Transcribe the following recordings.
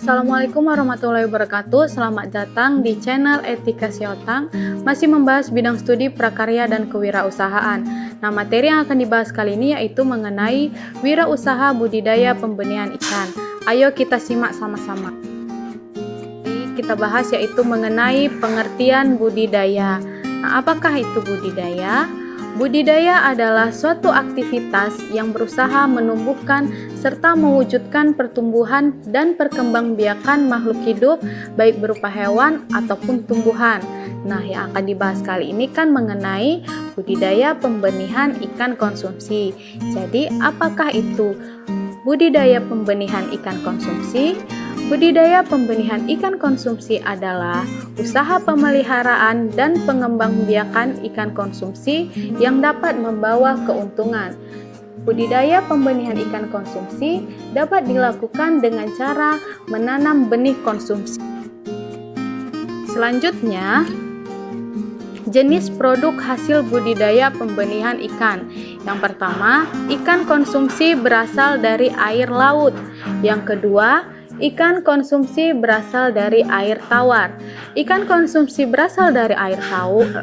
Assalamualaikum warahmatullahi wabarakatuh. Selamat datang di channel Etika Siotang. Masih membahas bidang studi prakarya dan kewirausahaan. Nah, materi yang akan dibahas kali ini yaitu mengenai wirausaha budidaya pembenihan ikan. Ayo kita simak sama-sama. Kita bahas yaitu mengenai pengertian budidaya. Nah, apakah itu budidaya? Budidaya adalah suatu aktivitas yang berusaha menumbuhkan serta mewujudkan pertumbuhan dan perkembangbiakan makhluk hidup, baik berupa hewan ataupun tumbuhan. Nah, yang akan dibahas kali ini kan mengenai budidaya pembenihan ikan konsumsi. Jadi, apakah itu budidaya pembenihan ikan konsumsi? Budidaya pembenihan ikan konsumsi adalah usaha pemeliharaan dan pengembangbiakan ikan konsumsi yang dapat membawa keuntungan. Budidaya pembenihan ikan konsumsi dapat dilakukan dengan cara menanam benih konsumsi. Selanjutnya, jenis produk hasil budidaya pembenihan ikan. Yang pertama, ikan konsumsi berasal dari air laut. Yang kedua, ikan konsumsi berasal dari air tawar. Ikan konsumsi berasal dari air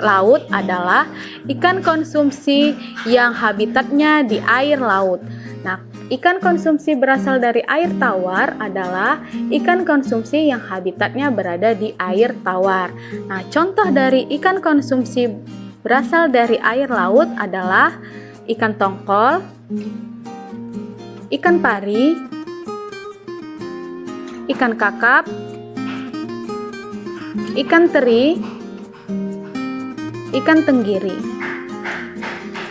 laut adalah ikan konsumsi yang habitatnya di air laut. Nah, ikan konsumsi berasal dari air tawar adalah ikan konsumsi yang habitatnya berada di air tawar. Nah, contoh dari ikan konsumsi berasal dari air laut adalah ikan tongkol, ikan pari, ikan kakap, ikan teri, ikan tenggiri.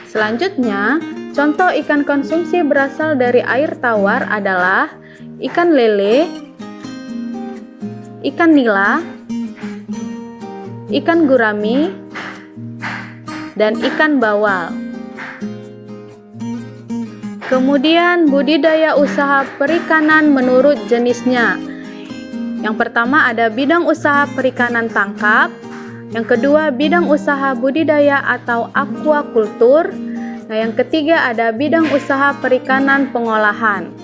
Selanjutnya, contoh ikan konsumsi berasal dari air tawar adalah ikan lele, ikan nila, ikan gurami, dan ikan bawal. Kemudian budidaya usaha perikanan menurut jenisnya. Yang pertama ada bidang usaha perikanan tangkap. Yang kedua bidang usaha budidaya atau aquacultur. Nah, yang ketiga ada bidang usaha perikanan pengolahan.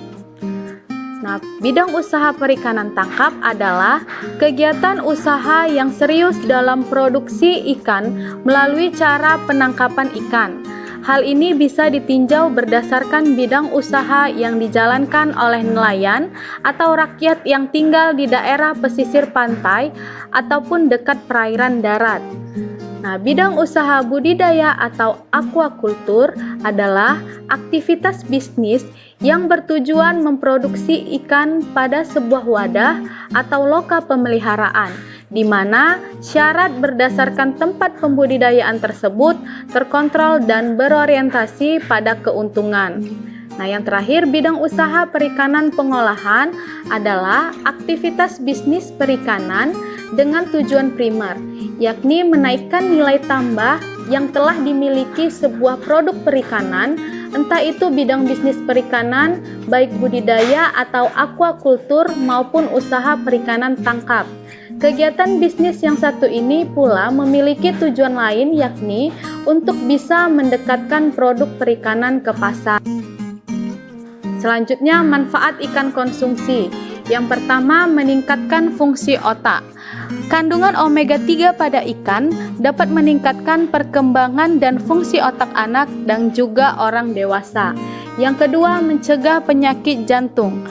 Nah, bidang usaha perikanan tangkap adalah kegiatan usaha yang serius dalam produksi ikan melalui cara penangkapan ikan. Hal ini bisa ditinjau berdasarkan bidang usaha yang dijalankan oleh nelayan atau rakyat yang tinggal di daerah pesisir pantai ataupun dekat perairan darat. Nah, bidang usaha budidaya atau aquacultur adalah aktivitas bisnis yang bertujuan memproduksi ikan pada sebuah wadah atau loka pemeliharaan, di mana syarat berdasarkan tempat pembudidayaan tersebut terkontrol dan berorientasi pada keuntungan. Nah, yang terakhir, bidang usaha perikanan pengolahan adalah aktivitas bisnis perikanan dengan tujuan primer, yakni menaikkan nilai tambah yang telah dimiliki sebuah produk perikanan, entah itu bidang bisnis perikanan, baik budidaya atau aquacultur maupun usaha perikanan tangkap. Kegiatan bisnis yang satu ini pula memiliki tujuan lain, yakni untuk bisa mendekatkan produk perikanan ke pasar. Selanjutnya, manfaat ikan konsumsi. Yang pertama, meningkatkan fungsi otak. Kandungan omega 3 pada ikan dapat meningkatkan perkembangan dan fungsi otak anak dan juga orang dewasa. Yang kedua, mencegah penyakit jantung.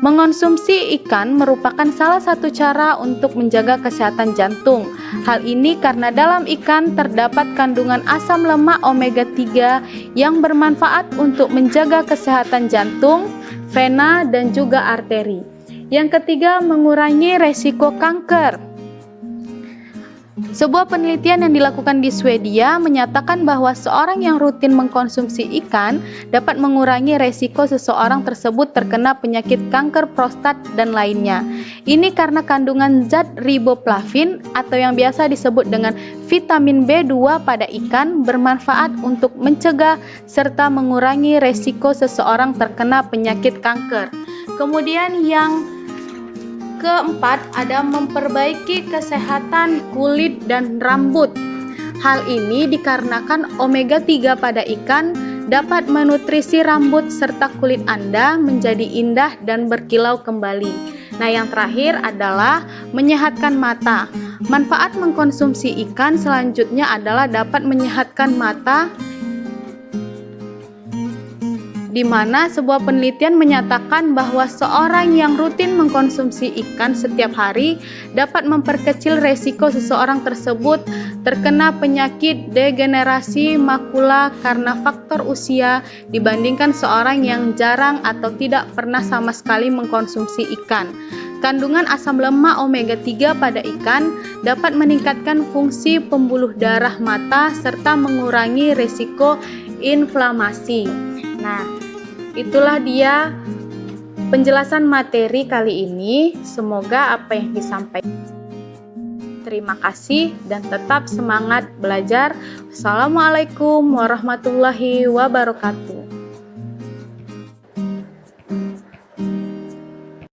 Mengonsumsi ikan merupakan salah satu cara untuk menjaga kesehatan jantung. Hal ini karena dalam ikan terdapat kandungan asam lemak omega 3 yang bermanfaat untuk menjaga kesehatan jantung, vena, dan juga arteri. Yang ketiga, mengurangi resiko kanker. Sebuah penelitian yang dilakukan di Swedia menyatakan bahwa seorang yang rutin mengkonsumsi ikan dapat mengurangi resiko seseorang tersebut terkena penyakit kanker prostat dan lainnya. Ini karena kandungan zat riboflavin atau yang biasa disebut dengan vitamin B2 pada ikan bermanfaat untuk mencegah serta mengurangi resiko seseorang terkena penyakit kanker. Kemudian yang keempat, ada memperbaiki kesehatan kulit dan rambut. Hal ini dikarenakan omega 3 pada ikan dapat menutrisi rambut serta kulit Anda menjadi indah dan berkilau kembali. Nah, yang terakhir adalah menyehatkan mata. Manfaat mengkonsumsi ikan selanjutnya adalah dapat menyehatkan mata, di mana sebuah penelitian menyatakan bahwa seorang yang rutin mengkonsumsi ikan setiap hari dapat memperkecil resiko seseorang tersebut terkena penyakit degenerasi makula karena faktor usia dibandingkan seorang yang jarang atau tidak pernah sama sekali mengkonsumsi ikan. Kandungan asam lemak omega 3 pada ikan dapat meningkatkan fungsi pembuluh darah mata serta mengurangi risiko inflamasi. Nah, itulah dia penjelasan materi kali ini. Semoga apa yang disampaikan. Terima kasih dan tetap semangat belajar. Wassalamualaikum warahmatullahi wabarakatuh.